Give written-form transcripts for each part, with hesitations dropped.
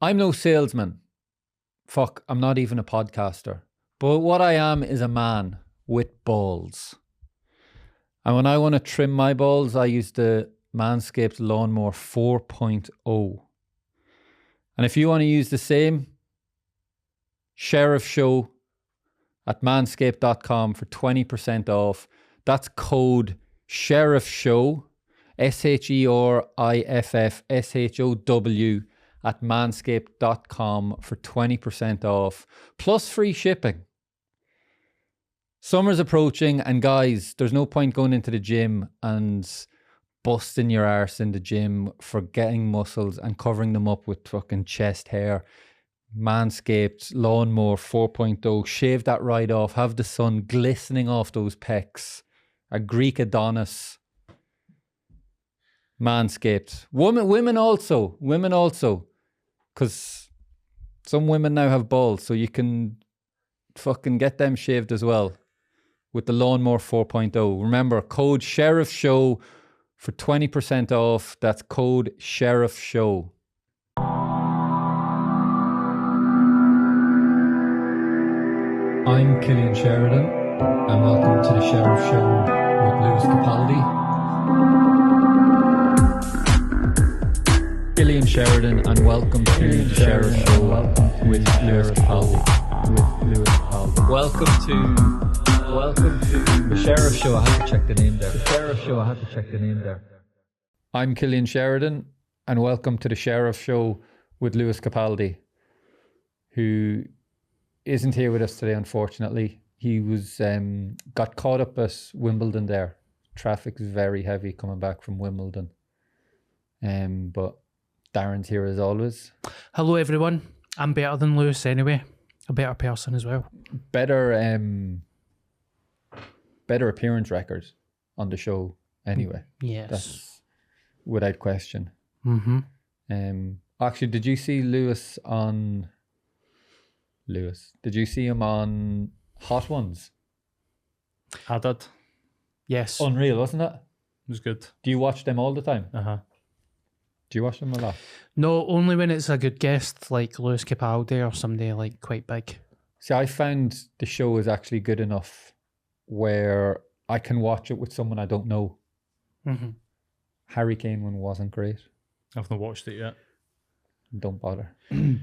I'm no salesman. Fuck, I'm not even a podcaster. But what I am is a man with balls. And when I want to trim my balls, I use the Manscaped Lawnmower 4.0. And if you want to use the same, Sheriff Show at manscaped.com for 20% off. That's code Sheriff Show, SHERIFFSHOW at manscaped.com for 20% off, plus free shipping. Summer's approaching, and guys, there's no point going into the gym and busting your arse in the gym, forgetting muscles and covering them up with fucking chest hair. Manscaped Lawnmower 4.0, shave that right off, have the sun glistening off those pecs. A Greek Adonis. Manscaped. Women also, because some women now have balls, so you can fucking get them shaved as well with the Lawnmower 4.0. Remember, code Sheriff Show for 20% off. That's code Sheriff Show. I'm Killian Sheridan, and welcome to the Sheriff Show with Lewis Capaldi. Killian Sheridan, and welcome to the Sheriff Show with Lewis Capaldi. Welcome to the Sheriff Show. I had to check the name there. I'm Killian Sheridan, and welcome to the Sheriff Show with Lewis Capaldi, who isn't here with us today, unfortunately. He was got caught up at Wimbledon there. Traffic's very heavy coming back from Wimbledon. But Darren's here as always. Hello everyone. I'm better than Lewis anyway. A better person as well. Better appearance record on the show anyway. Yes. That's without question. Mm-hmm. Actually, did you see Lewis? Did you see him on Hot Ones? I did. Yes. Unreal, wasn't it? It was good. Do you watch them all the time? Uh-huh. Do you watch them a lot? No, only when it's a good guest like Lewis Capaldi or somebody like quite big. See, I found the show is actually good enough where I can watch it with someone I don't know. Mm-hmm. Harry Kane one wasn't great. I've not watched it yet. Don't bother. Do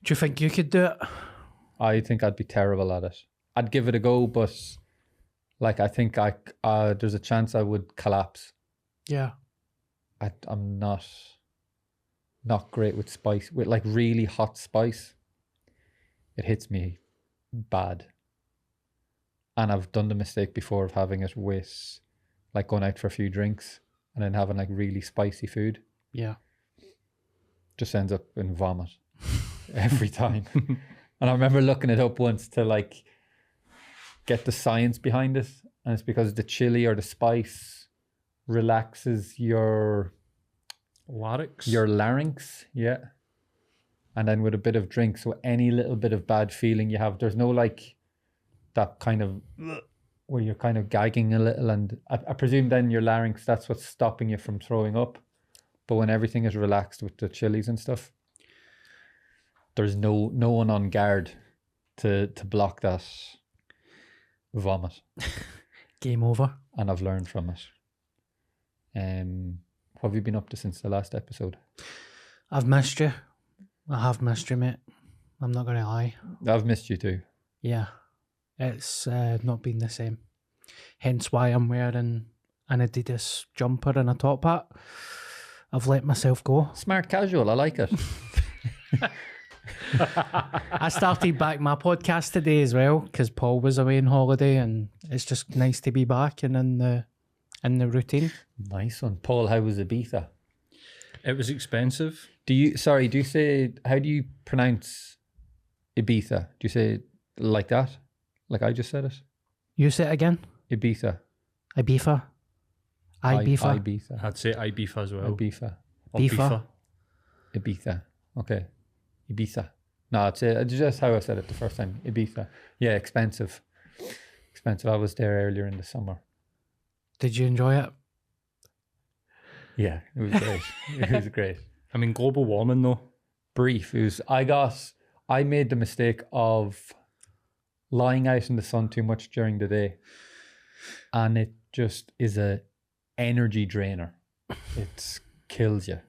you think you could do it? I think I'd be terrible at it. I'd give it a go, but like I think there's a chance I would collapse. Yeah. I'm not great with spice. With like really hot spice, it hits me bad. And I've done the mistake before of having it with like going out for a few drinks and then having like really spicy food. Yeah. Just ends up in vomit every time. And I remember looking it up once to like get the science behind it, and it's because the chili or the spice relaxes your Larynx? Your larynx, yeah. And then with a bit of drink, so any little bit of bad feeling you have, there's no like that kind of where you're kind of gagging a little, and I presume then your larynx, that's what's stopping you from throwing up. But when everything is relaxed with the chilies and stuff, there's no one on guard to block that vomit. Game over. And I've learned from it. What have you been up to since the last episode? I've missed you. I have missed you, mate. I'm not going to lie. I've missed you too. Yeah. It's not been the same. Hence why I'm wearing an Adidas jumper and a top hat. I've let myself go. Smart casual, I like it. I started back my podcast today as well because Paul was away on holiday, and it's just nice to be back and in the routine. Nice one. Paul, how was Ibiza? It was expensive. How do you pronounce Ibiza? Do you say it like that? Like I just said it? You say it again? Ibiza. Ibiza. Ibiza. I'd say Ibiza as well. Ibiza. Or Bifa. Ibiza. Okay. Ibiza. No, it's just how I said it the first time. Ibiza. Yeah, expensive. I was there earlier in the summer. Did you enjoy it? Yeah, it was great. It was great. I mean, global warming though. brief. I made the mistake of lying out in the sun too much during the day, and it just is a energy drainer. It kills you.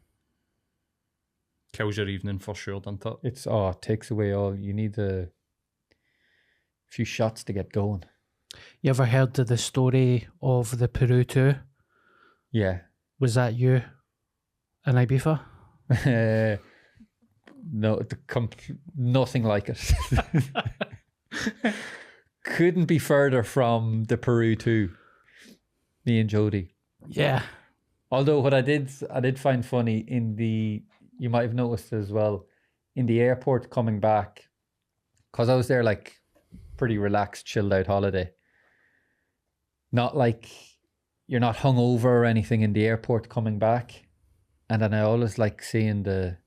Kills your evening for sure, doesn't it? It takes away all. You need a few shots to get going. You ever heard of the story of the Peru tour? Yeah. Was that you in Ibiza? No, nothing like it. Couldn't be further from the Peru too. Me and Jody. Yeah. Although what I did find funny you might have noticed as well, in the airport coming back, because I was there like pretty relaxed, chilled out holiday. Not like you're not hungover or anything in the airport coming back. And then I always like seeing the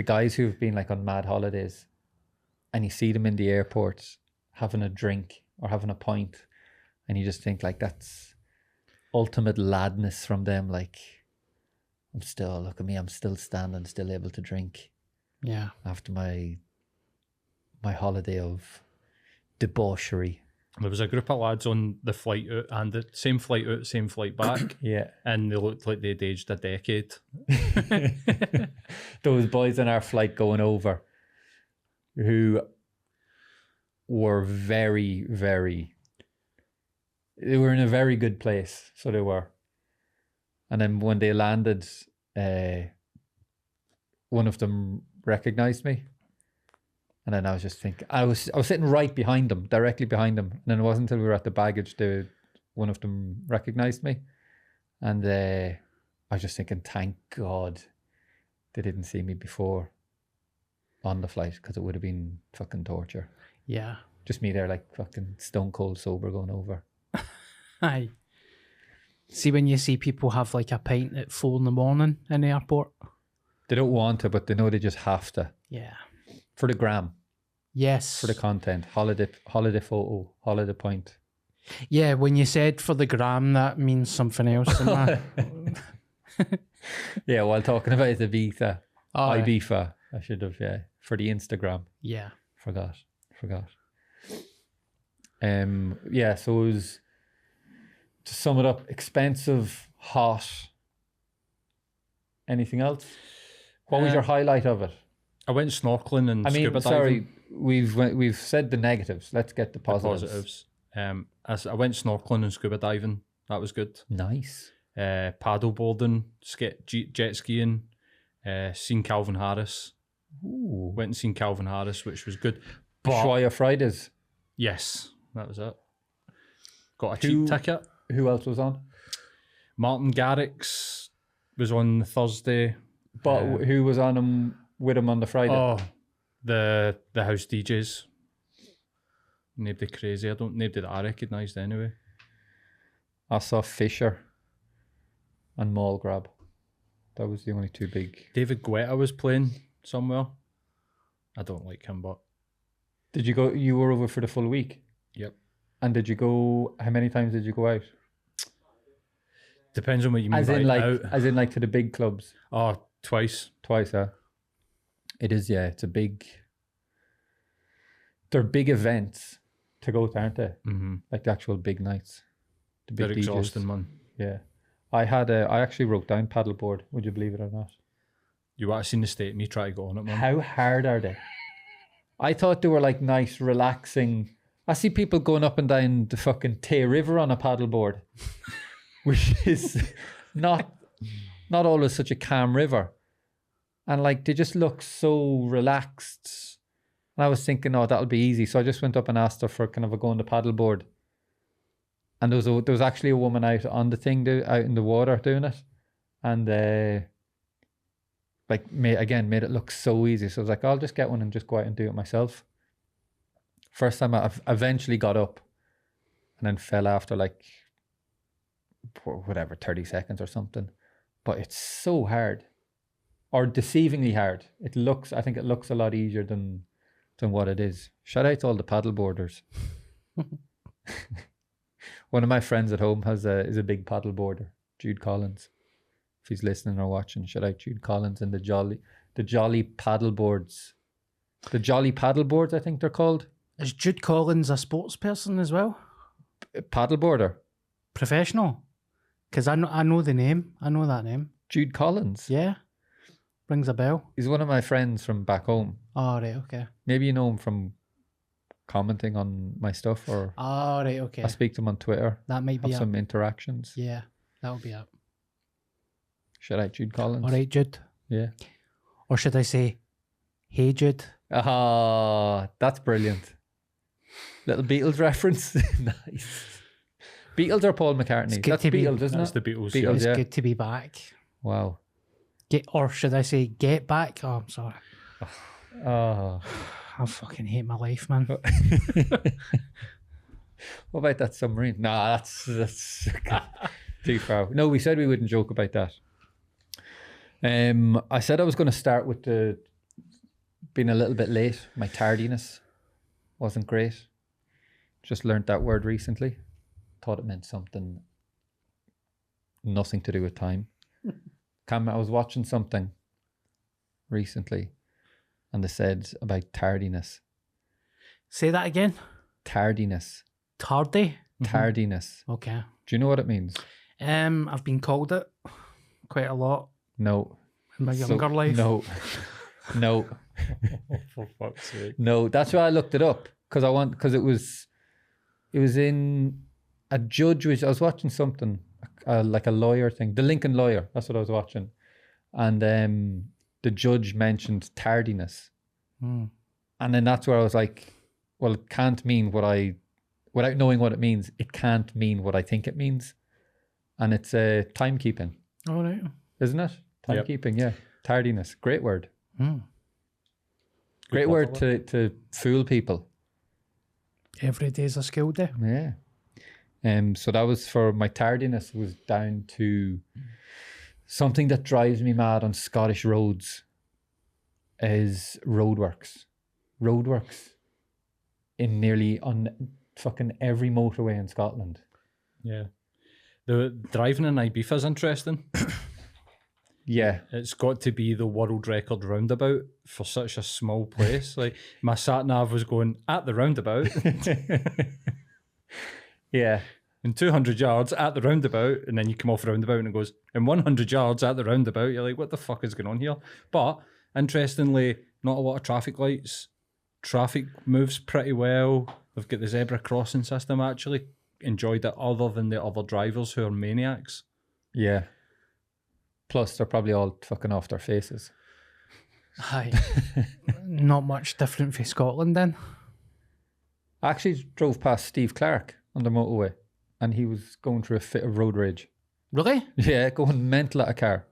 guys who've been like on mad holidays, and you see them in the airport having a drink or having a pint, and you just think like that's ultimate ladness from them. Like, look at me, I'm still standing, still able to drink. Yeah. After my holiday of debauchery. There was a group of lads on the flight out and the same flight out, same flight back. Yeah. And they looked like they'd aged a decade. Those boys on our flight going over who were very, very, they were in a very good place. So they were. And then when they landed, one of them recognized me. And then I was just thinking, I was sitting right behind them, directly behind them. And then it wasn't until we were at the baggage one of them recognized me. And I was just thinking, thank God they didn't see me before on the flight, because it would have been fucking torture. Yeah. Just me there like fucking stone cold sober going over. Aye. See, when you see people have like a pint at 4 a.m. in the airport. They don't want to, but they know they just have to. Yeah. For the gram. Yes. For the content. Holiday photo, holiday point. Yeah, when you said for the gram, that means something else. Yeah, while talking about Ibiza. Oh, Ibiza. I should have, yeah. For the Instagram. yeah. Forgot. Yeah, so it was, to sum it up, expensive, hot. Anything else? What was your highlight of it? I went snorkeling and scuba diving. We've said the negatives. Let's get the positives. I went snorkeling and scuba diving. That was good. Nice. Paddle boarding, jet skiing, seen Calvin Harris. Ooh. Went and seen Calvin Harris, which was good. But Ushuaia Fridays. yes, that was it. Got a cheap ticket. Who else was on? Martin Garrix was on Thursday. But who was on him with him on the Friday? Oh, the house DJs. Nobody crazy. Nobody that I recognised anyway. I saw Fisher and Mall Grab. That was the only two big. David Guetta was playing somewhere. I don't like him, but Did you go? You were over for the full week. yep. And did you go? How many times did you go out? Depends on what you mean As by in like, out. as in like to the big clubs. Oh, twice. Twice, huh? It is, yeah. It's a big. They're big events to go to, aren't they? Mm-hmm. Like the actual big nights. The big They're DJs. exhausting, man. Yeah. I actually wrote down paddleboard. Would you believe it or not? You would have seen the state of me try to go on it, man. How hard are they? I thought they were like nice, relaxing. I see people going up and down the fucking Tay River on a paddleboard, which is not always such a calm river. And like they just look so relaxed. And I was thinking, oh, that'll be easy. So I just went up and asked her for kind of a go on the paddleboard. And there was actually a woman out on the thing, out in the water doing it. And made it look so easy. So I was like, I'll just get one and just go out and do it myself. First time I eventually got up and then fell after like, whatever, 30 seconds or something. But it's so hard, or deceivingly hard. I think it looks a lot easier than what it is. Shout out to all the paddleboarders. One of my friends at home is a big paddleboarder, Jude Collins. If he's listening or watching, shout out Jude Collins and the the Jolly Paddleboards. The Jolly Paddleboards, I think they're called. Is Jude Collins a sports person as well? Paddleboarder. Professional? Because I know the name. I know that name. Jude Collins. Yeah. Rings a bell. He's one of my friends from back home. Oh, right, okay. Maybe you know him from commenting on my stuff, or Oh, right, okay. I speak to him on Twitter. That might be Have it. some interactions. Yeah, that'll be it. Shout out Jude Collins. All right, Jude. Yeah. Or should I say, hey, Jude? Ah, that's brilliant. Little Beatles reference. Nice. Beatles or Paul McCartney? It's good That's to be- Beatles, isn't That's it? the Beatles. Beatles. It's yeah. good to be back. Wow. Or should I say, get back? Oh, I'm sorry. Oh. I fucking hate my life, man. What about that submarine? Nah, that's too far. No, we said we wouldn't joke about that. I said I was going to start with the being a little bit late. My tardiness wasn't great. Just learned that word recently. Thought it meant something nothing to do with time. I was watching something recently and they said about tardiness. Say that again. Tardiness. Tardy? Tardiness. Okay. Do you know what it means? I've been called it quite a lot No. in my So- younger life. No. No. For fuck's sake. No. That's why I looked it up because it was in a judge. I was watching something like a lawyer thing, the Lincoln Lawyer. That's what I was watching, and the judge mentioned tardiness, Mm. and then that's where I was like, well, it can't mean without knowing what it means. It can't mean what I think it means, and it's timekeeping, All right. isn't it? Yep. Timekeeping, yeah. Tardiness, great word. Mm. Great Good word bottle. to fool people. Every day's a school day. Yeah. So that was for my tardiness was down to something that drives me mad on Scottish roads is roadworks. Roadworks on fucking every motorway in Scotland. Yeah. The driving in Ibiza is interesting. Yeah. It's got to be the world record roundabout for such a small place. Like my sat nav was going at the roundabout Yeah. in 200 yards at the roundabout, and then you come off the roundabout and it goes in 100 yards at the roundabout. You're like, what the fuck is going on here? But interestingly, not a lot of traffic lights. Traffic moves pretty well. They've got the zebra crossing system. I actually enjoyed it, other than the other drivers who are maniacs. Yeah. Plus, they're probably all fucking off their faces. Aye. Not much different for Scotland then. I actually drove past Steve Clark on the motorway and he was going through a fit of road rage. Really? Yeah, going mental at a car.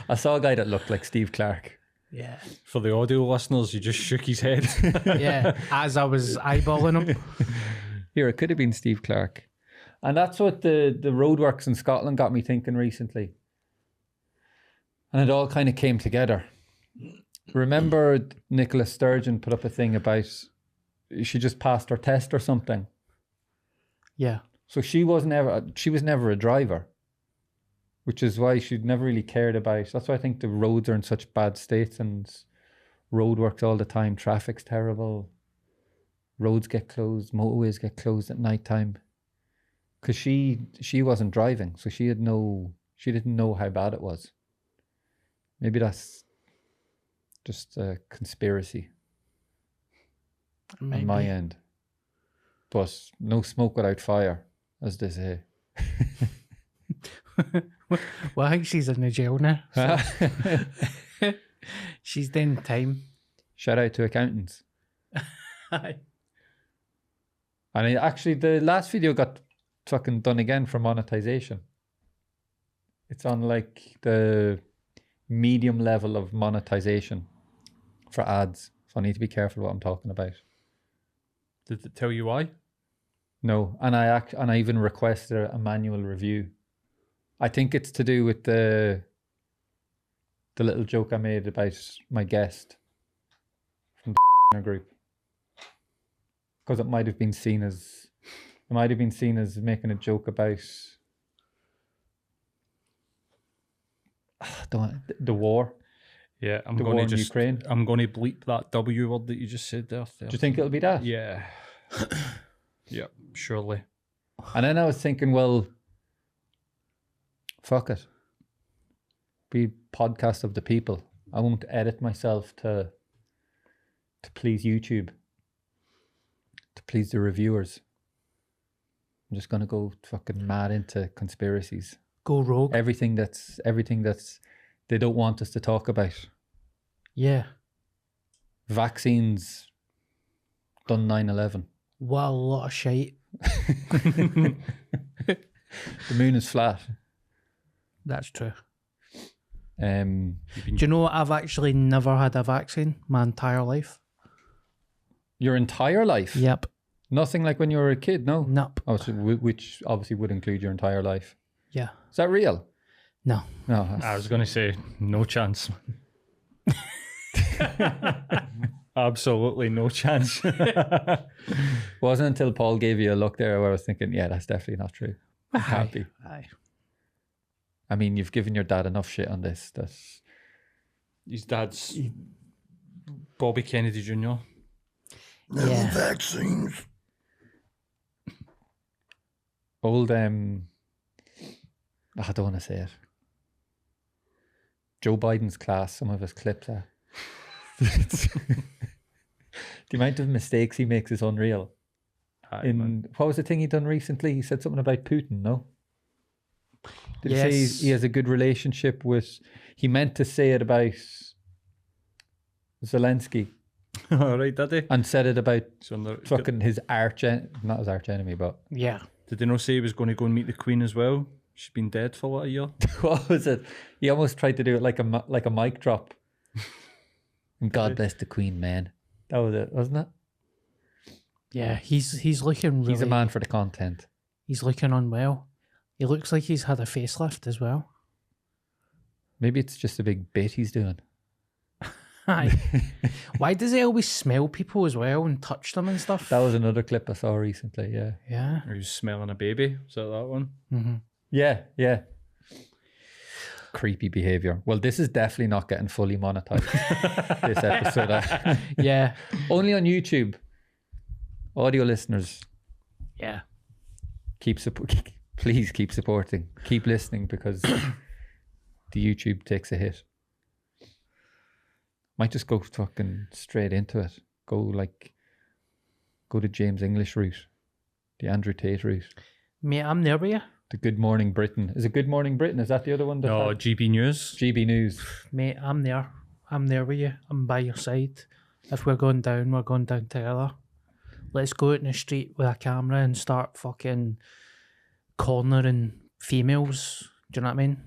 I saw a guy that looked like Steve Clark. Yeah. For the audio listeners, he just shook his head. Yeah. As I was eyeballing him. Here, it could have been Steve Clark. And that's what the roadworks in Scotland got me thinking recently. And it all kind of came together. Remember Nicola Sturgeon put up a thing about she just passed her test or something. Yeah. So she was never a driver, which is why she'd never really cared about. That's why I think the roads are in such bad states and roadworks all the time. Traffic's terrible. Roads get closed. Motorways get closed at night time. Because she wasn't driving, so she didn't know how bad it was. Maybe that's just a conspiracy on my end. But no smoke without fire, as they say. Well, I think she's in the jail now. So she's doing time. Shout out to accountants. Aye. And actually, the last video got fucking done again for monetization. It's on like the medium level of monetization for ads. So I need to be careful what I'm talking about. Did it tell you why? No, and I even requested a manual review. I think it's to do with the little joke I made about my guest from the group, because it might have been seen as It might have been seen as making a joke about the war. Yeah, I'm The going war to in just. Ukraine. I'm going to bleep that W word that you just said there. Do you think it'll be that? Yeah. Yeah, surely. And then I was thinking, well, fuck it. Be podcast of the people. I won't edit myself to please YouTube, to please the reviewers. I'm just gonna go fucking mad into conspiracies. Go rogue. Everything that's they don't want us to talk about. Yeah. Vaccines done 9/11. What a lot of shite. The moon is flat. That's true. Um, Do you know what? I've actually never had a vaccine my entire life. your entire life. Yep. Nothing like when you were a kid. No. Nope. Oh, so which obviously would include your entire life. Yeah. Is that real? No. No. I was going to say no chance. Absolutely no chance. Wasn't until Paul gave you a look there where I was thinking, yeah, that's definitely not true. It can't be. Aye. I mean, you've given your dad enough shit on this. That's His dad's Bobby Kennedy Jr. Yeah. Vaccines. old. I don't want to say it. Joe Biden's class. Some of his clips are. The amount of mistakes he makes is unreal. Aye, man. What was the thing he done recently? He said something about Putin. No. Did he Yes. say he has a good relationship with? He meant to say it about Zelensky All right, did he? and said it about So fucking his not his arch enemy, but Yeah. did they not say he was going to go and meet the Queen as well? She's been dead for what, a year? what was it? He almost tried to do it like a mic drop. And God bless the Queen, man. That was it, wasn't it? Yeah. He's looking really. He's a man for the content. He's looking unwell. He looks like he's had a facelift as well. Maybe it's just a big bit he's doing. Aye. Why does he always smell people as well and touch them and stuff? That was another clip I saw recently. Yeah. Yeah. Or he was smelling a baby? Is that one? Mm-hmm. Yeah. Yeah. Creepy behavior. Well, this is definitely not getting fully monetized. This episode. Yeah. Only on YouTube. Audio listeners, Yeah. please keep supporting. Keep listening because the YouTube takes a hit. Might just go fucking straight into it. Go to James English route. The Andrew Tate route. Mate, I'm there with you. The Good Morning Britain. Is it Good Morning Britain? Is that the other one? No, GB News. GB News. Mate, I'm there. I'm there with you. I'm by your side. If we're going down together. Let's go out in the street with a camera and start fucking cornering females. Do you know what I mean?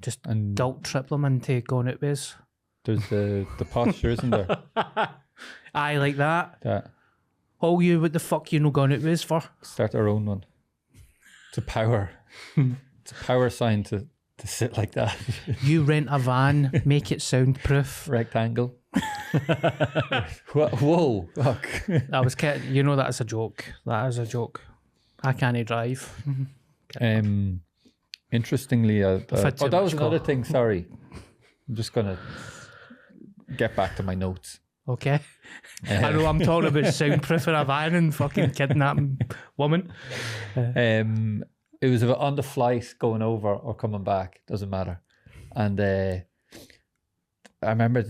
Just And guilt trip them into going out with us. there's the posture, isn't there? Aye, like that. That Oh, you, what the fuck you no going out with us for? start our own one. It's a power. It's a power sign to sit like that. You rent a van, make it soundproof. Rectangle. Whoa. Fuck. I was kidding. You know that's a joke. That is a joke. I can't drive. Interestingly, I've had too that was much another co- thing. Sorry, I'm just gonna get back to my notes. Okay. I know I'm talking about soundproofing a van and fucking kidnapping woman. It was on the flight going over or coming back, doesn't matter. And I remember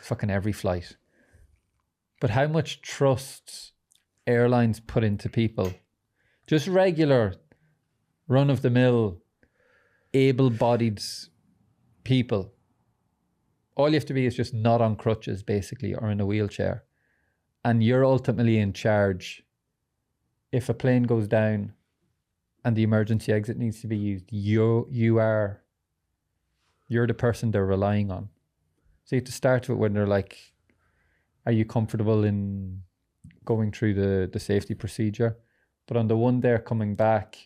fucking every flight. But how much trust airlines put into people, just regular, run-of-the-mill, able-bodied people. All you have to be is just not on crutches, basically, or in a wheelchair. And you're ultimately in charge. If a plane goes down and the emergency exit needs to be used, you're the person they're relying on. So you have to start with when they're like, are you comfortable in going through the safety procedure? But on the one there coming back,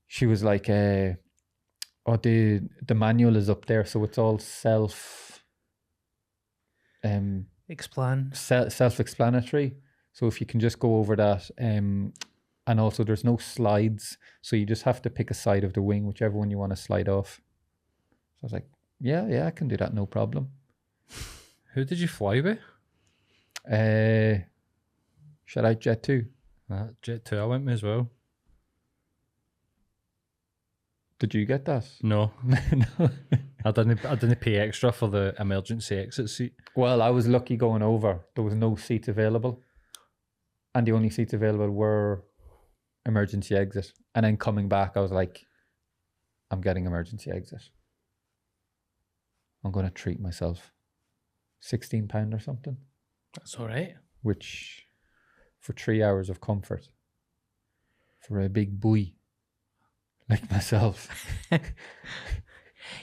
she was like, the manual is up there, so it's all Explain. self-explanatory. So if you can just go over that, And also there's no slides. So you just have to pick a side of the wing, whichever one you want to slide off. So I was like, yeah, I can do that, no problem. Who did you fly with? Should I Jet 2? Jet 2 I went with as well. Did you get that? No. No. I didn't pay extra for the emergency exit seat. Well, I was lucky going over. There was no seats available. And the only seats available were emergency exit. And then coming back, I was like, I'm getting emergency exit. I'm going to treat myself. £16 or something. That's all right. Which, for 3 hours of comfort, for a big boy like myself.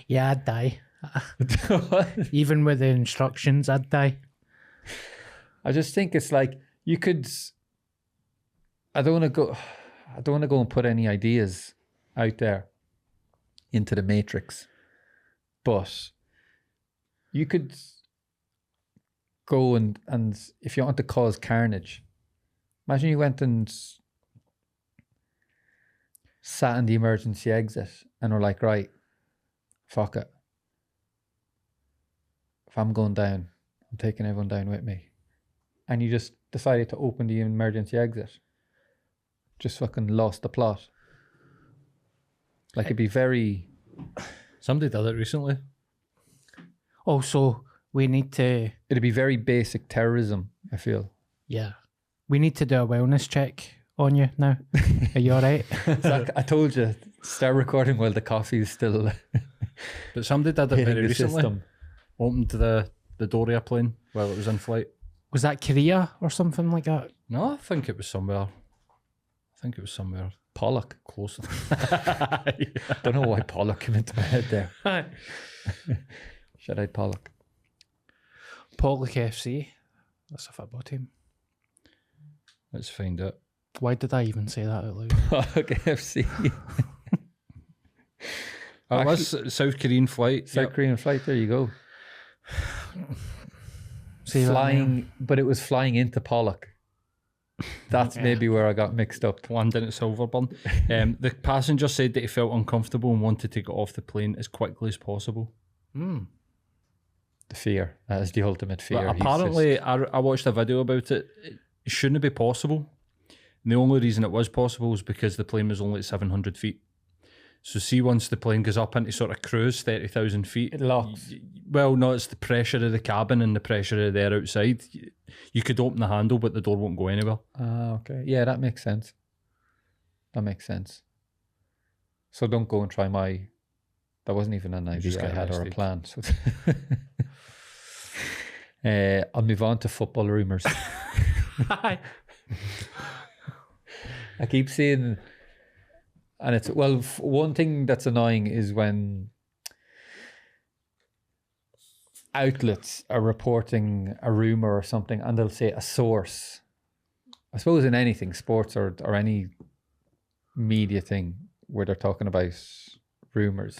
Yeah, I'd die. Even with the instructions, I'd die. I just think it's like you could. I don't want to go and put any ideas out there into the matrix, but you could go and if you want to cause carnage, imagine you went and sat in the emergency exit and were like, right, fuck it. If I'm going down, I'm taking everyone down with me. And you just decided to open the emergency exit. Just fucking lost the plot. Like it'd be very... Somebody did it recently. Also, we need to, It'd be very basic terrorism, I feel. yeah, we need to do a wellness check on you now. Are you all right? Zach, I told you, start recording while the coffee is still But somebody did it hitting very the recently. system. Opened the door airplane while it was in flight. Was that Korea or something like that? No, I think it was somewhere. Pollock. Close. Don't know why Pollock came into my head there. Should I Pollock? Pollock FC. That's a football team. Let's find it. Why did I even say that out loud? Pollock FC. It was South Korean flight. South Korean flight, there you go. Say that now. Flying, but it was flying into Pollock. That's maybe where I got mixed up. Landing at Silverburn. The passenger said that he felt uncomfortable and wanted to get off the plane as quickly as possible. Mm. The fear. That is the ultimate fear. But He's apparently, I watched a video about it. It shouldn't be possible. And the only reason it was possible was because the plane was only at 700 feet. So see, once the plane goes up into sort of cruise, 30,000 feet. It locks. Well, no, it's the pressure of the cabin and the pressure of the air outside. You could open the handle, but the door won't go anywhere. Ah, okay. Yeah, that makes sense. That makes sense. So don't go and try my... That wasn't even an just idea I get had or a arrested. plan. So I'll move on to football rumours. I keep seeing... And it's... Well, one thing that's annoying is when outlets are reporting a rumour or something and they'll say a source. I suppose in anything, sports or any media thing where they're talking about rumours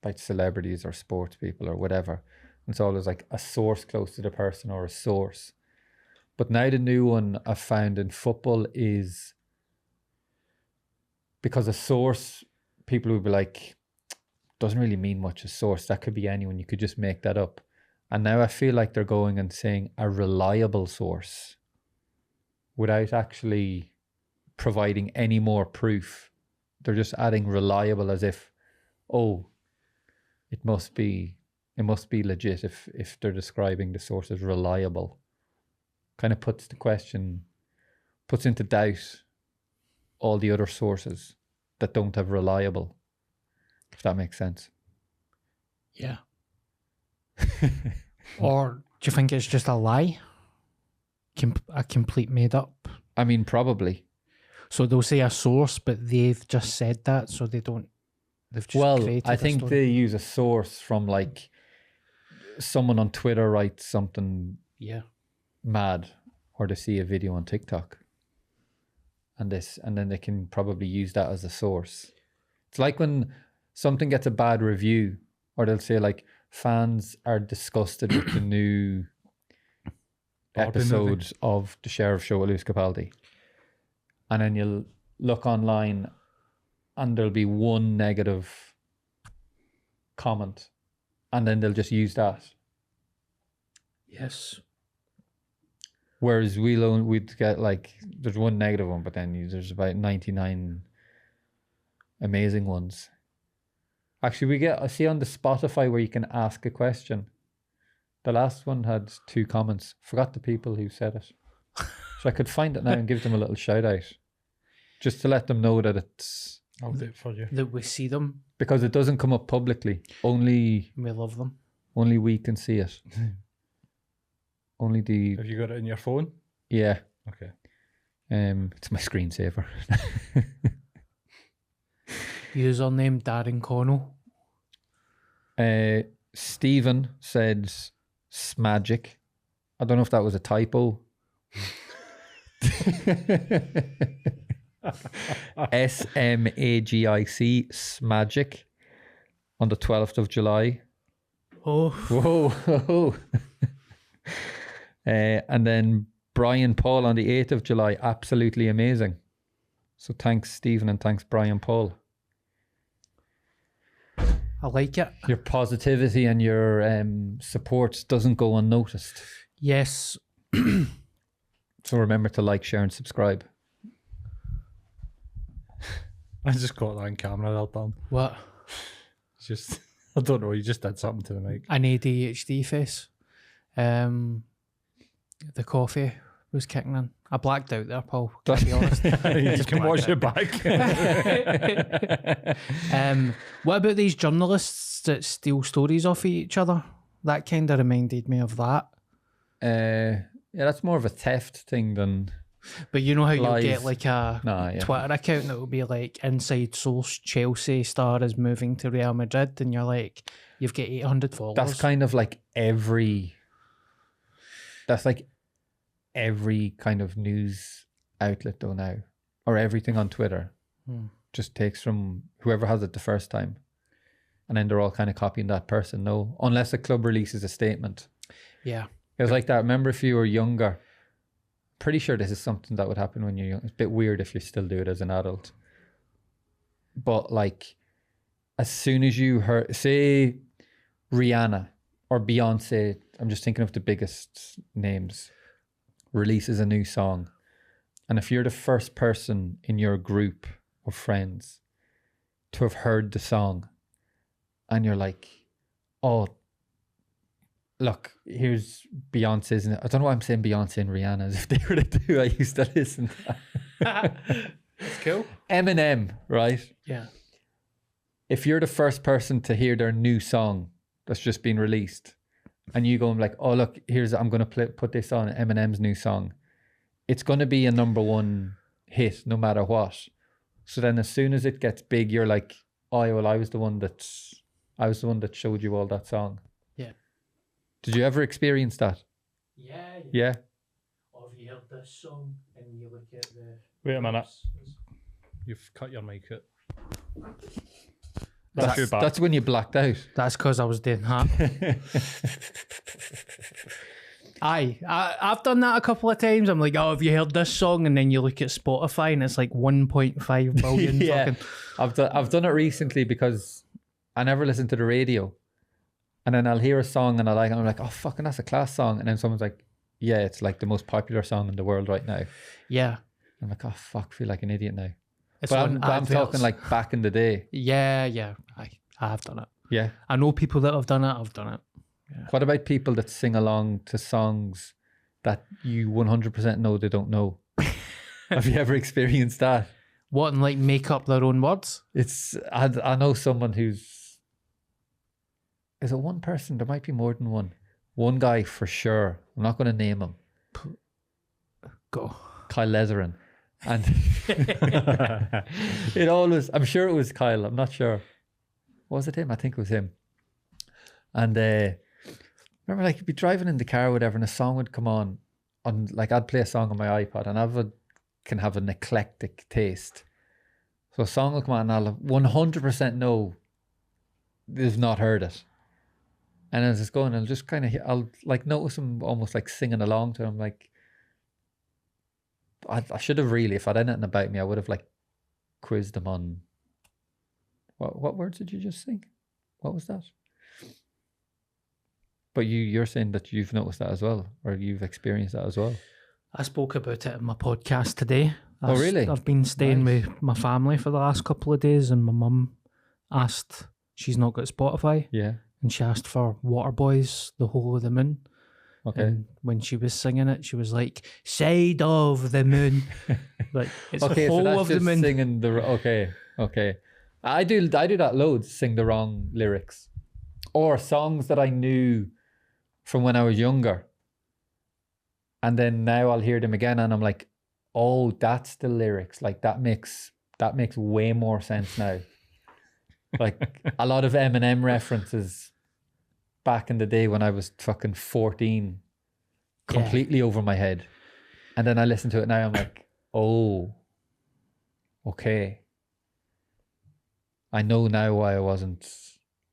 about celebrities or sports people or whatever. And it's always like a source close to the person or a source. But now the new one I've found in football is because a source, people would be like, doesn't really mean much a source. That could be anyone. You could just make that up. And now I feel like they're going and saying a reliable source without actually providing any more proof. They're just adding reliable as if, oh, it must be legit if they're describing the source as reliable. Kind of puts into doubt all the other sources that don't have reliable, if that makes sense. Yeah. Or do you think it's just a lie? A complete made up? I mean, probably. So they'll say a source, but they've just said that, so they don't. They've just Well, created I a think story. they use a source from like someone on Twitter writes something Yeah. mad, or they see a video on TikTok, and then they can probably use that as a source. It's like when something gets a bad review, or they'll say like fans are disgusted with the new Barbie episode movie. of The Sheriff Show with Lewis Capaldi, and then look online and there'll be one negative comment and then they'll just use that. Yes. Whereas we'd get like, there's one negative one, but then there's about 99 amazing ones. Actually, I see on the Spotify where you can ask a question. The last one had 2 comments. Forgot the people who said it. So I could find it now and give them a little shout out. Just to let them know that it's... I'll do it for you. That we see them. Because it doesn't come up publicly. Only We love them. we can see it. Only the... Have you got it in your phone? Yeah. Okay. It's my screensaver. Username Darren Connell. Stephen said Smagic. I don't know if that was a typo. SMAGIC, Smagic, on the 12th of July. Oh. Whoa. And then Brian Paul on the 8th of July. Absolutely amazing. So thanks, Stephen, and thanks, Brian Paul. I like it. Your positivity and your support doesn't go unnoticed. Yes. So remember to like, share, and subscribe. I just got that on camera well done. What? It's just, I don't know, you just did something to the mic. An ADHD face. The coffee was kicking in. I blacked out there, Paul. To be honest. You Just can watch blacked it back. What about these journalists that steal stories off of each other? That kind of reminded me of that. Yeah, that's more of a theft thing than... But you know how Live. you'll get like a Yeah. Twitter account that will be like, inside source, Chelsea star is moving to Real Madrid, and you're like, you've got 800 followers. That's kind of like every kind of news outlet though now, or everything on Twitter just takes from whoever has it the first time, and then they're all kind of copying that person. No, unless a club releases a statement. Yeah. It was like that. Remember, if you were younger, pretty sure this is something that would happen when you're young. It's a bit weird if you still do it as an adult. But like, as soon as you heard, say, Rihanna or Beyonce, I'm just thinking of the biggest names, releases a new song. And if you're the first person in your group of friends to have heard the song, and you're like, oh, look, here's Beyonce's. I don't know why I'm saying Beyonce and Rihanna as if they were the two I used to listen to. That's cool. Eminem, right? Yeah. If you're the first person to hear their new song that's just been released, and you go and like, oh look, I'm going to put this on Eminem's new song, it's going to be a #1 hit no matter what. So then as soon as it gets big, you're like, oh well, I was the one that showed you all that song. Yeah. Did you ever experience that? Yeah. Yeah. Or have you heard this song and you look at the... Wait a minute. You've cut your mic out. That's when you blacked out. That's because I was doing that. I've done that a couple of times. I'm like, oh, have you heard this song? And then you look at Spotify and it's like 1.5 billion. Yeah. Fucking... I've done it recently because I never listen to the radio. And then I'll hear a song and I like it, and I'm like, oh, fucking, that's a class song. And then someone's like, yeah, it's like the most popular song in the world right now. Yeah. I'm like, oh, fuck, I feel like an idiot now. It's But on I'm adverts. talking like back in the day. Yeah. I have done it. Yeah. I know people that have done it. I've done it. What about people that sing along to songs that you 100% know they don't know? Have you ever experienced that? What, and like make up their own words? I know someone who's... Is it one person? There might be more than one. One guy for sure. I'm not going to name him. Go. Kyle Lezerin. And it always... I'm sure it was Kyle. I'm not sure. Was it him? I think it was him. And remember, like, you'd be driving in the car or whatever, and a song would come on, like, I'd play a song on my iPod, and can have an eclectic taste. So a song will come on, and I'll 100% know they've not heard it. And as it's going, I'll just kind of, I'll like notice them almost like singing along to them. Like, I should have really, if I'd had anything about me, I would have like quizzed them on what words did you just sing? What was that? But you're saying that you've noticed that as well, or you've experienced that as well. I spoke about it in my podcast today. Oh, really? I've been staying with my family for the last couple of days, and my mum asked, she's not got Spotify, Yeah. and she asked for Waterboys, The Whole of the Moon. Okay. And when she was singing it, she was like, Side of the Moon. Like, it's Okay, Whole so that's of the just Moon. singing the okay. I do that loads. Sing the wrong lyrics, or songs that I knew from when I was younger, and then now I'll hear them again, and I'm like, oh, that's the lyrics. Like that makes way more sense now. Like a lot of Eminem references back in the day when I was fucking 14, completely over my head, and then I listen to it now. I'm like, oh, okay. I know now why I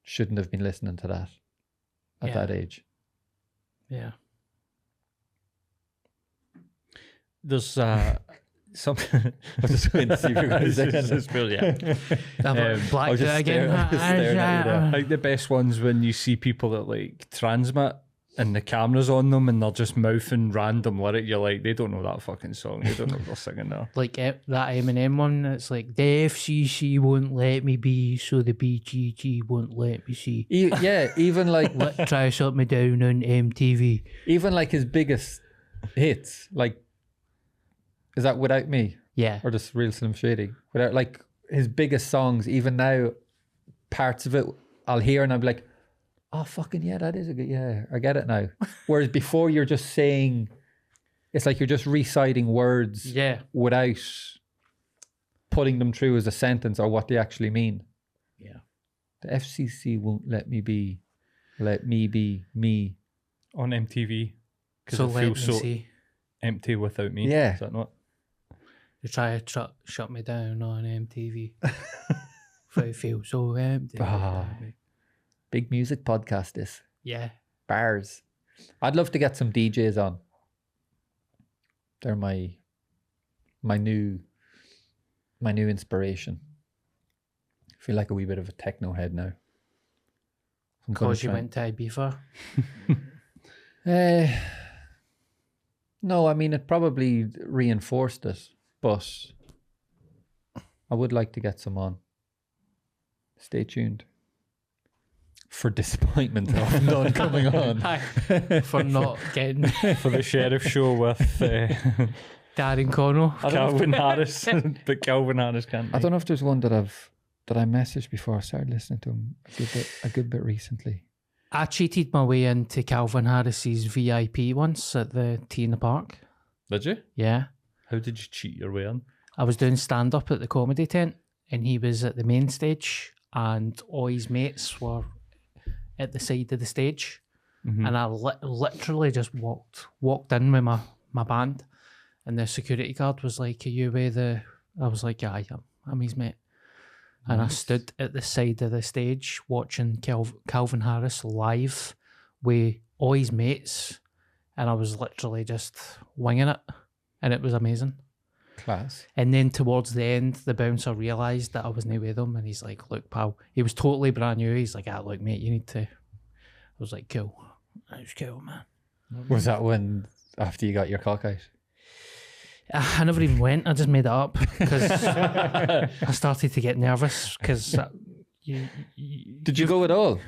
shouldn't have been listening to that at that age. Yeah. There's something. I was just waiting to see if you're going to say this. I've blacked was it just again. staring at you there. I think the best ones when you see people that like transmit and the camera's on them and they're just mouthing random lyric. You're like, they don't know that fucking song. They don't know what they're singing there. Like that Eminem one, it's like, the FCC won't let me be, so the BGG won't let me see. Yeah, even like Try to shut me down on MTV. even like his biggest hits, like, is that Without Me Yeah. or just Real Slim Shady? Without like his biggest songs, even now, parts of it I'll hear and I'll be like, oh fucking yeah, that is a good, yeah, I get it now. Whereas before you're just saying, it's like you're just reciting words Yeah. without putting them through as a sentence or what they actually mean. Yeah. The FCC won't let me be me. On MTV. Because So it let me feels so see. empty without me. Yeah. Is that not? They try to shut me down on MTV. If I feel so empty. Ah. Big music podcast this. Yeah. Bars. I'd love to get some DJs on. They're my new inspiration. I feel like a wee bit of a techno head now. I'm gonna Because you try- went to Ibiza. No, I mean it probably reinforced it, but I would like to get some on. Stay tuned for disappointment of none coming on. For not getting For the sheriff show with Darren Connell. Calvin Harris. But Calvin Harris can't. I don't know if there's one that I messaged before. I started listening to him a good bit recently. I cheated my way into Calvin Harris's VIP once at the Tea in the Park. Did you? Yeah. How did you cheat your way in? I was doing stand-up at the comedy tent and he was at the main stage and all his mates were at the side of the stage. And I literally just walked in with my band and the security guard was like, are you with the... I was like, yeah, I'm his mate. And I stood at the side of the stage watching Calvin Harris live with all his mates and I was literally just winging it and it was amazing. Class. And then towards the end, the bouncer realised that I wasn't with him and he's like, look, pal, he was totally brand new. He's like, look, mate, you need to... I was like, cool. That was cool, man. Was that when after you got your cock out? I never even went. I just made it up because I started to get nervous because Did you go at all?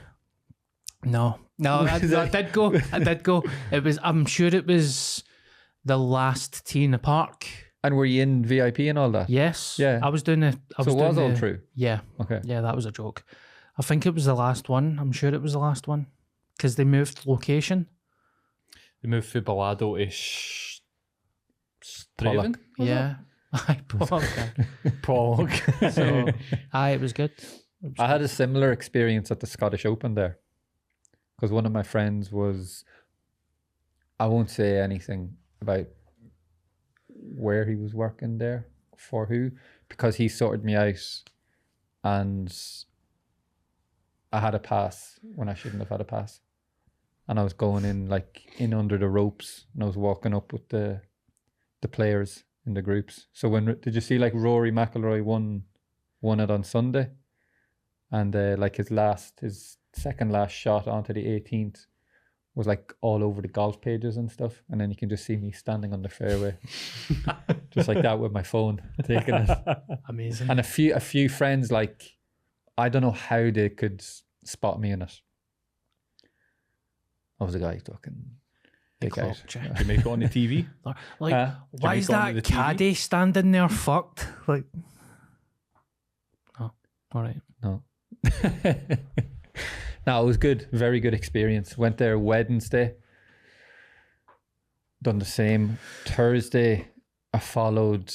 No, I did go. I did go. It was. I'm sure it was the last Tea in the Park. And were you in VIP and all that? Yes. Yeah. I was doing it. So it was all true. Yeah. Okay. Yeah, that was a joke. I think it was the last one. I'm sure it was the last one because they moved location. They moved from Balado to Straven? Yeah. Pollock. So, it was good. I had a similar experience at the Scottish Open there because one of my friends was, I won't say anything about where he was working there for who, because he sorted me out and I had a pass when I shouldn't have had a pass. And I was going in under the ropes and I was walking up with the players in the groups. So did you see like Rory McIlroy won won it on Sunday, and like his second last shot onto the 18th was like all over the golf pages and stuff, and then you can just see me standing on the fairway, just like that with my phone, taking it. Amazing. And a few friends, like, I don't know how they could spot me in it. I was a guy fucking big out. clocked you. You make it on the TV. Like, Huh? why make is it onto that the TV? caddy standing there fucked? Like, oh, all right. No. No, it was good. Very good experience. Went there Wednesday. Done the same. Thursday, I followed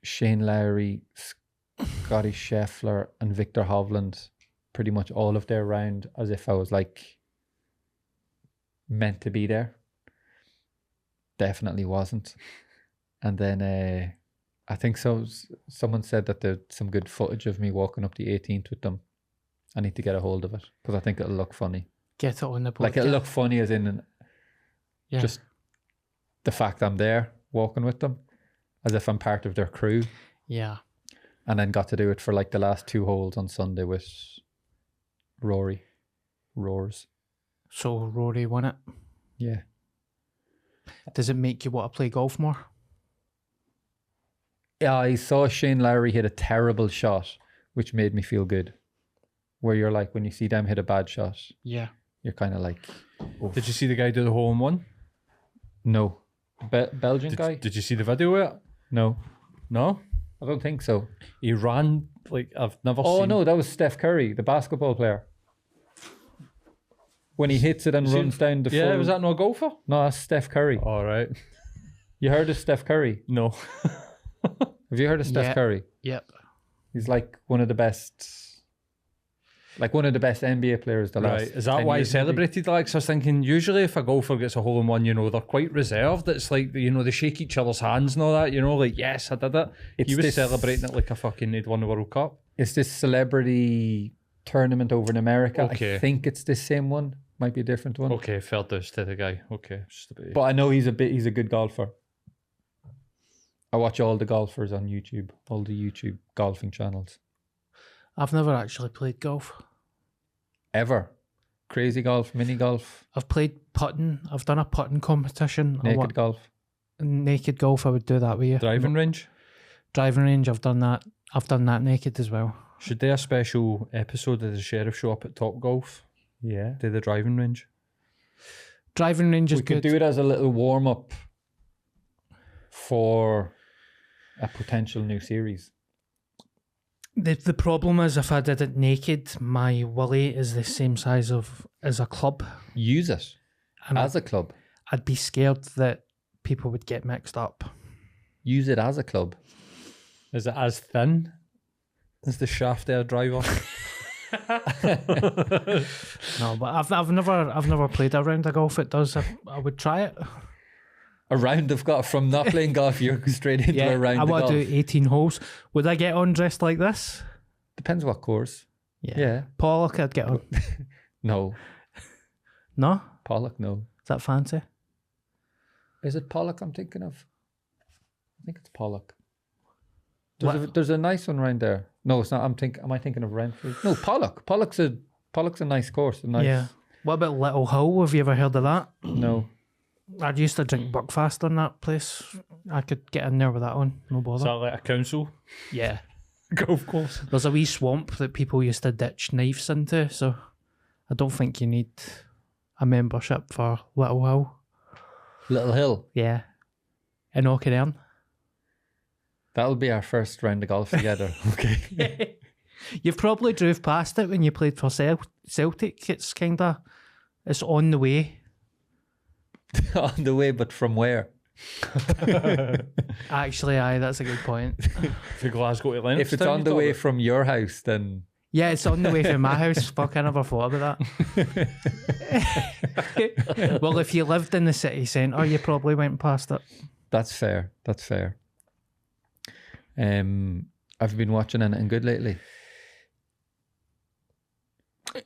Shane Lowry, Scotty Scheffler, and Victor Hovland, pretty much all of their round, as if I was like meant to be there. Definitely wasn't. And then I think someone said that there's some good footage of me walking up the 18th with them. I need to get a hold of it because I think it'll look funny. Get it on the board. Like, it'll look funny as in yeah. just the fact I'm there walking with them, as if I'm part of their crew. Yeah. And then got to do it for like the last 2 holes on Sunday with Rory. Roars. So Rory won it. Yeah. Does it make you want to play golf more? Yeah, I saw Shane Lowry hit a terrible shot, which made me feel good. Where you're like, when you see them hit a bad shot, Yeah. you're kind of like, oof. Did you see the guy do the hole in one? No. Belgian guy? Did you see the video of it? No. No. I don't think so. He ran like I've never Oh, seen. no, that was Steph Curry, the basketball player. When he hits it and See- runs down the Yeah, full... was that not a golfer? No, that's Steph Curry. All right. You heard of Steph Curry? No. Have you heard of Steph Yeah. Curry? Yep. He's like one of the best... Like one of the best NBA players the last Right. Is that 10 why he years, maybe. celebrated like? 'Cause I was thinking usually if a golfer gets a hole in one, you know, they're quite reserved. It's like, you know, they shake each other's hands and all that, you know, like, yes, I did it. It's He was this- celebrating it like a fucking he'd won the World Cup. It's this celebrity tournament over in America. Okay. I think it's the same one. Might be a different one. Okay, fair dues to the guy. Okay. Just a bit. But I know he's a good golfer. I watch all the golfers on YouTube, all the YouTube golfing channels. I've never actually played golf. Ever. Crazy golf, mini golf, I've played putting. I've done a putting competition. naked golf. Naked golf, I would do that with you. Driving range. Driving range, I've done that. I've done that naked as well. Should do a special episode of the Sheriff Show up at Top Golf. Yeah. Do the driving range. Driving range is We could good. do it as a little warm up for a potential new series. The problem is if I did it naked, my willy is the same size as a club. Use it And as a club. I'd be scared that people would get mixed up. Use it as a club. Is it as thin as the shaft air driver? No, but I've never played a round of golf. It does. I would try it. A round of golf from not playing golf, you're straight into a round I of want golf. to do 18 holes. Would I get on dressed like this? Depends what course. Yeah. Pollock, I'd get on. No. No? Pollock, no. Is that fancy? Is it Pollock I'm thinking of? I think it's Pollock. What? There's a nice one around there. No, it's not. Am I thinking of Renfrew? No, Pollock. Pollock's a nice course. A nice. Yeah. What about Little Hill? Have you ever heard of that? No. I used to drink Buckfast on that place. I could get in there with that on. No Is bother. that like a council Yeah. golf course? There's a wee swamp that people used to ditch knives into, so I don't think you need a membership for Little Hill. Little Hill. Yeah. In Auchinlearn. That'll be our first round of golf together. Okay. You've probably drove past it when you played for Celtic. It's on the way. On the way, but from where? Actually, aye, that's a good point. For Glasgow to Lennox. If it's on the way from your house, then Yeah, it's on the way from my house. Fuck, I never thought about that. Well, if you lived in the city centre, you probably went past it. that's fair. That's fair. I've been watching anything good lately.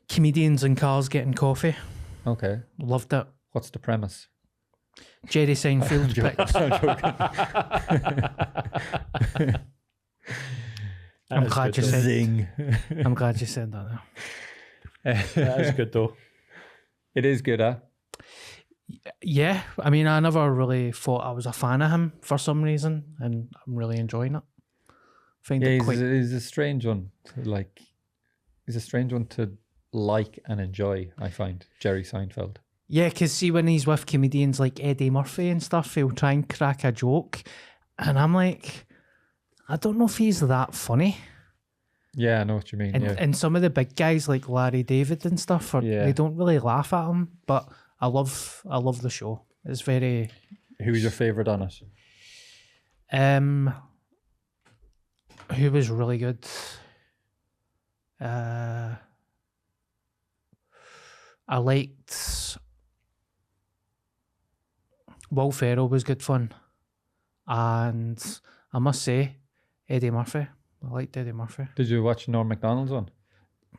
Comedians in cars getting coffee. Okay. Loved it. What's the premise? Jerry Seinfeld picked. I'm glad you said. Zing. I'm glad you said that. Now. That is good though. It is good, huh? Yeah, I mean, I never really thought I was a fan of him for some reason, and I'm really enjoying it. Find Yeah, it he's, quite. he's a strange one to like. He's a strange one to like and enjoy. I find Jerry Seinfeld. Yeah, because see, when he's with comedians like Eddie Murphy and stuff, he'll try and crack a joke, and I'm like, I don't know if he's that funny. Yeah, I know what you mean. And yeah. and some of the big guys like Larry David and stuff, Yeah. they don't really laugh at him. But I love the show. It's very. Who's your favorite on it? Who was really good? I liked Will Ferrell was good fun, and I must say Eddie Murphy. I liked Eddie Murphy. Did you watch Norm Macdonald's one?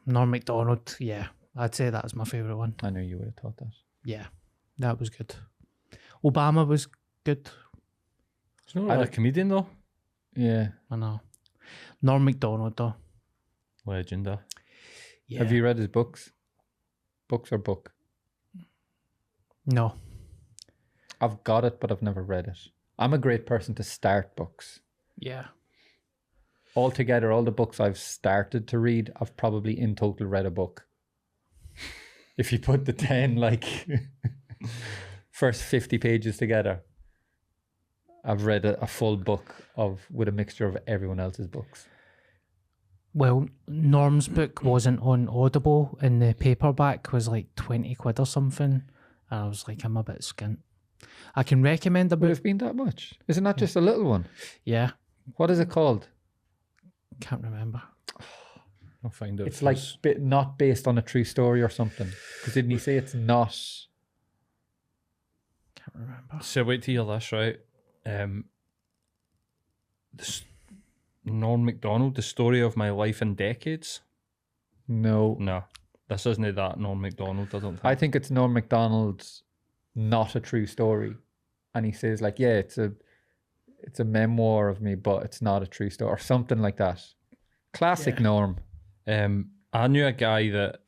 Norm Macdonald, yeah, I'd say that was my favourite one. I knew you would have thought that. Yeah, that was good. Obama was good. He's not really a comedian though. Yeah. I know. Norm Macdonald though. Legend. Yeah. Have you read his books? Books or book? No. I've got it, but I've never read it. I'm a great person to start books. Yeah. Altogether, all the books I've started to read, I've probably in total read a book. If you put the 10, like, first 50 pages together, I've read a full book with a mixture of everyone else's books. Well, Norm's book wasn't on Audible, and the paperback was like 20 quid or something. And I was like, I'm a bit skint. I can recommend a Would book. have been that much? Is it not just a little one? Yeah, What is it called? can't remember. I'll find out. It's like not based on a true story or something. Because didn't he say it's not? Can't remember. So wait till you hear this, right? Norm Macdonald, The Story of My Life in Decades. No. No, this isn't that Norm Macdonald. I don't think. I think it's Norm Macdonald's not a true story. And he says like, yeah, it's a memoir of me, but it's not a true story or something like that. Classic Norm. I knew a guy that.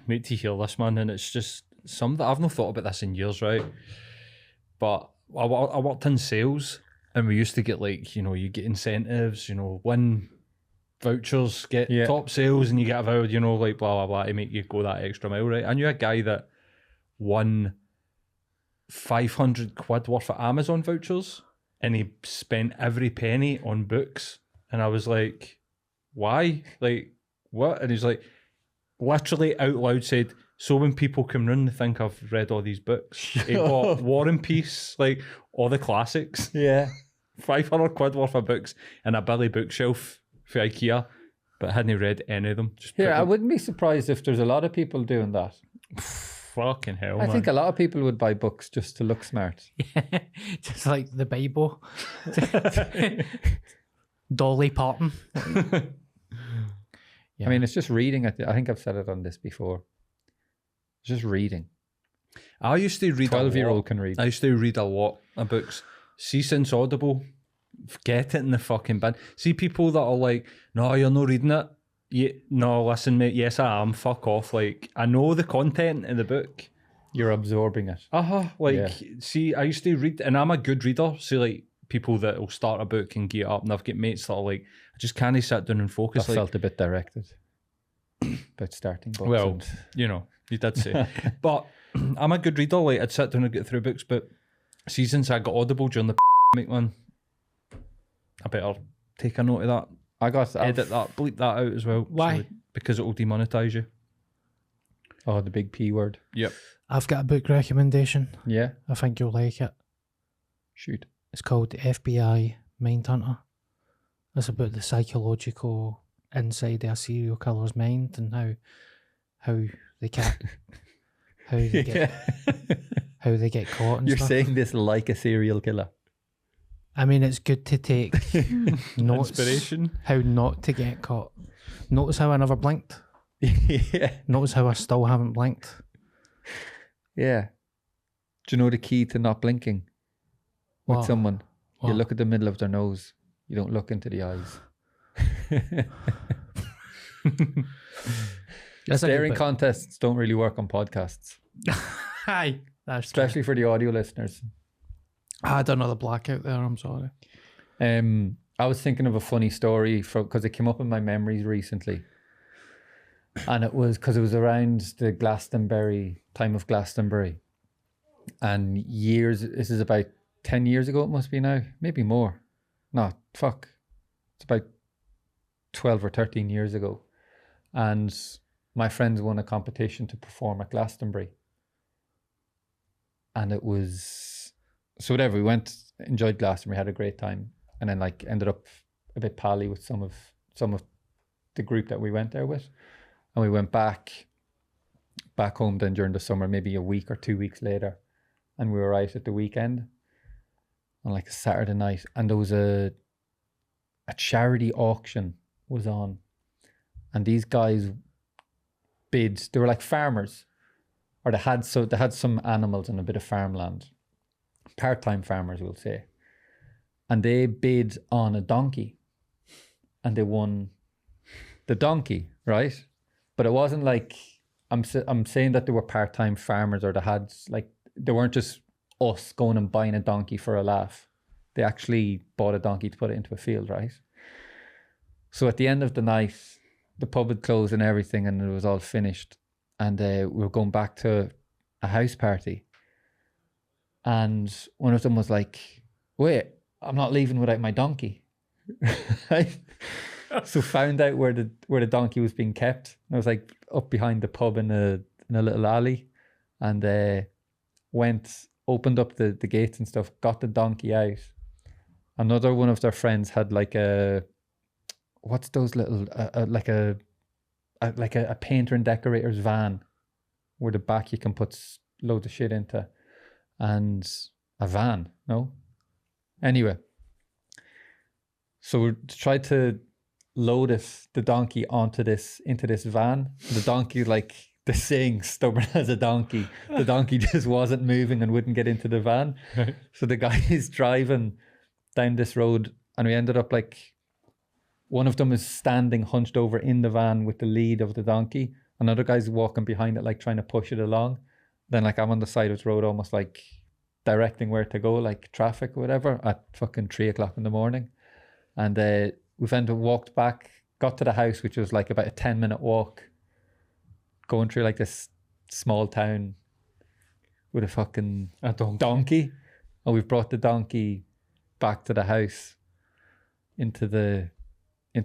Wait till you hear this, man, and it's just something that I've not thought about this in years, right? But I worked in sales, and we used to get like, you get incentives, win vouchers, get top sales, and you get a voucher, like blah blah blah to make you go that extra mile, right? I knew a guy that won 500 quid worth of Amazon vouchers, and he spent every penny on books, and I was like, why? Like, what? And he's like, literally out loud said, so when people come round, they think I've read all these books. He bought War and Peace, like all the classics. Yeah. 500 quid worth of books and a Billy bookshelf for IKEA, but hadn't read any of them. Just Yeah, put I them- wouldn't be surprised if there's a lot of people doing that. Fucking hell, I man. think a lot of people would buy books just to look smart. Just like the Bible. Dolly Parton. Yeah. I mean, it's just reading. I think I've said it on this before. It's just reading. I used to read 12-year-old can read. I used to read a lot of books. See, since Audible, get it in the fucking bin. See people that are like, no, you're not reading it. No, listen, mate, yes, I am. Fuck off. Like, I know the content in the book. You're absorbing it. Like, Yeah. see, I used to read, and I'm a good reader. See, like, people that will start a book and get up, and I've got mates that are like, I just can't sit down and I focus. Like, felt a bit directed about starting books. well, and- you did say. But I'm a good reader. Like, I'd sit down and get through books. But see, since I got Audible during the pandemic, man, I better take a note of that. Edit that, bleep that out as well. Why? Because it will demonetize you. Oh, the big P word. Yep. I've got a book recommendation. Yeah. I think you'll like it. Shoot. It's called FBI Mindhunter. It's about the psychological inside of a serial killer's mind and how they get how they get how they get caught and You're stuff. saying this like a serial killer. I mean, it's good to take notes Inspiration. how not to get caught. Notice how I never blinked. Yeah. Notice how I still haven't blinked. Yeah. Do you know the key to not blinking with What? someone? You What? look at the middle of their nose. You don't look into the eyes. That's a Staring good contests don't really work on podcasts, bit. Aye, that's true. especially for the audio listeners. I had another blackout there. I'm sorry. I was thinking of a funny story because it came up in my memories recently. And it was because it was around the Glastonbury, time of Glastonbury. And this is about 10 years ago, it must be now, maybe more. No, fuck. It's about 12 or 13 years ago. And my friends won a competition to perform at Glastonbury. And it was, so whatever, we went, enjoyed Glastonbury, had a great time. And then like ended up a bit pally with some of the group that we went there with. And we went back home then during the summer, maybe a week or 2 weeks later. And we were out at the weekend on like a Saturday night. And there was a charity auction was on. And these guys bid, they were like farmers. Or they had some animals and a bit of farmland. Part-time farmers, we'll say. And they bid on a donkey. And they won the donkey, right? But it wasn't like, I'm saying that they were part-time farmers, or they weren't just us going and buying a donkey for a laugh. They actually bought a donkey to put it into a field, right? So at the end of the night, the pub had closed and everything, and it was all finished. And we were going back to a house party. And one of them was like, wait, I'm not leaving without my donkey. Right? So found out where the donkey was being kept. I was like up behind the pub in a little alley, and opened up the gates and stuff, got the donkey out. Another one of their friends had like what's those little like a painter and decorator's van, where the back you can put loads of shit into, and a van. No, anyway, so we tried to load the donkey into this van. The donkey, like the saying, stubborn as a donkey. The donkey just wasn't moving and wouldn't get into the van. Right. So the guy is driving down this road, and we ended up like, one of them is standing hunched over in the van with the lead of the donkey. Another guy's walking behind it, like trying to push it along. Then like I'm on the side of the road, almost like directing where to go, like traffic or whatever, at fucking 3 o'clock in the morning. And we've walked back, got to the house, which was like about a 10-minute walk, going through like this small town with a fucking donkey. And we've brought the donkey back to the house into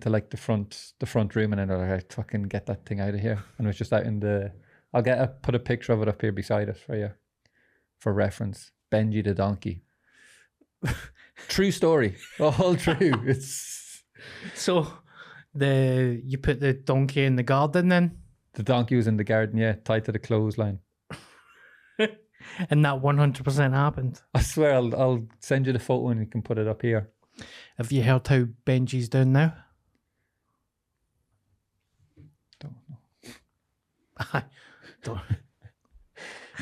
like the front room, and then they're like, fucking get that thing out of here. And it was just out in I'll put a picture of it up here beside us for you for reference. Benji the donkey. True story. All true. It's So you put the donkey in the garden then? the donkey was in the garden, yeah, tied to the clothesline. And that 100% happened. I swear I'll send you the photo and you can put it up here. Have you heard how Benji's doing now? Don't know. Don't.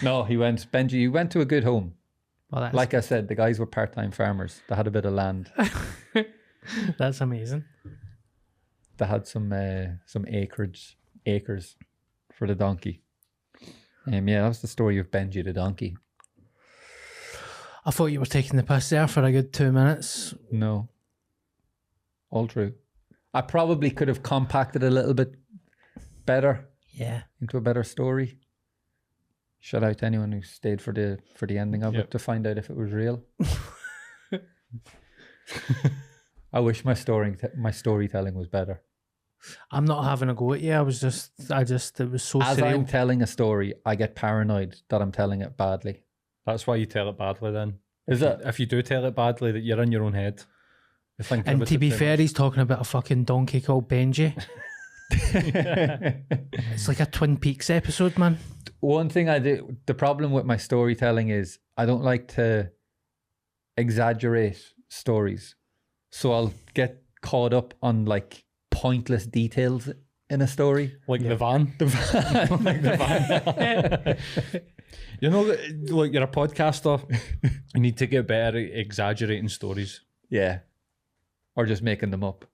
No, Benji, you went to a good home. Well, that's, Like I said, the guys were part-time farmers. They had a bit of land. that's amazing. They had some acres for the donkey. Yeah, that was the story of Benji the donkey. I thought you were taking the piss there for a good 2 minutes. No. All true. I probably could have compacted a little bit better Yeah. into a better story. Shout out to anyone who stayed for the ending of it to find out if it was real. I wish my storytelling was better. I'm not having a go at you. It was so As surreal. I'm telling a story, I get paranoid that I'm telling it badly. That's why you tell it badly then. Is it? If you do tell it badly, that you're in your own head. You're thinking And about to it be too fair, much. he's talking about a fucking donkey called Benji. It's like a Twin Peaks episode, man. One thing I do, the problem with my storytelling is I don't like to exaggerate stories. So I'll get caught up on like pointless details in a story. Like the van. Like the van. You know, like you're a podcaster. You need to get better at exaggerating stories. Yeah. Or just making them up.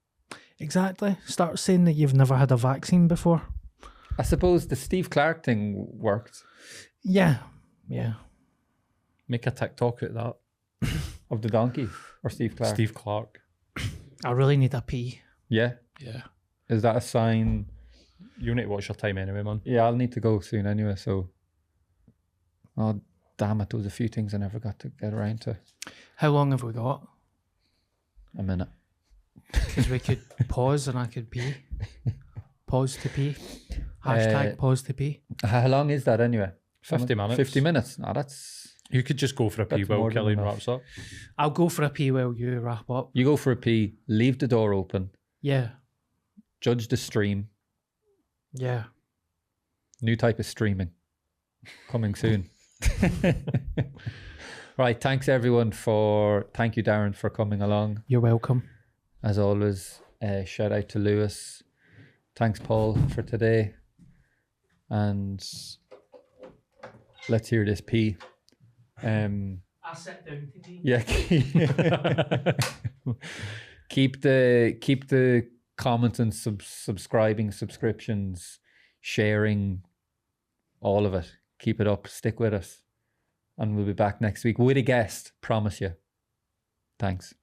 Exactly. Start saying that you've never had a vaccine before. I suppose the Steve Clark thing worked. Yeah. Yeah. Make a TikTok at that. Of the donkey or Steve Clark? Steve Clark. I really need a pee. Yeah. Yeah. Is that a sign? You need to watch your time anyway, man. Yeah, I'll need to go soon anyway. So, oh damn it, there was a few things I never got to get around to. How long have we got? A minute. Because we could pause and I could pee. Pause to pee. Hashtag pause to pee. How long is that anyway? 50 minutes. 50 minutes. No, that's. You could just go for a pee That's while more than Killian enough. wraps up. I'll go for a pee while you wrap up. You go for a pee, leave the door open, Yeah. judge the stream. Yeah. New type of streaming coming soon. Right. Thanks everyone thank you, Darren, for coming along. You're welcome. As always, shout out to Lewis. Thanks, Paul, for today. And let's hear this pee. I sit down to pee. Yeah. keep the comments and subscribing, subscriptions, sharing, all of it. Keep it up. Stick with us. And we'll be back next week with a guest. Promise you. Thanks.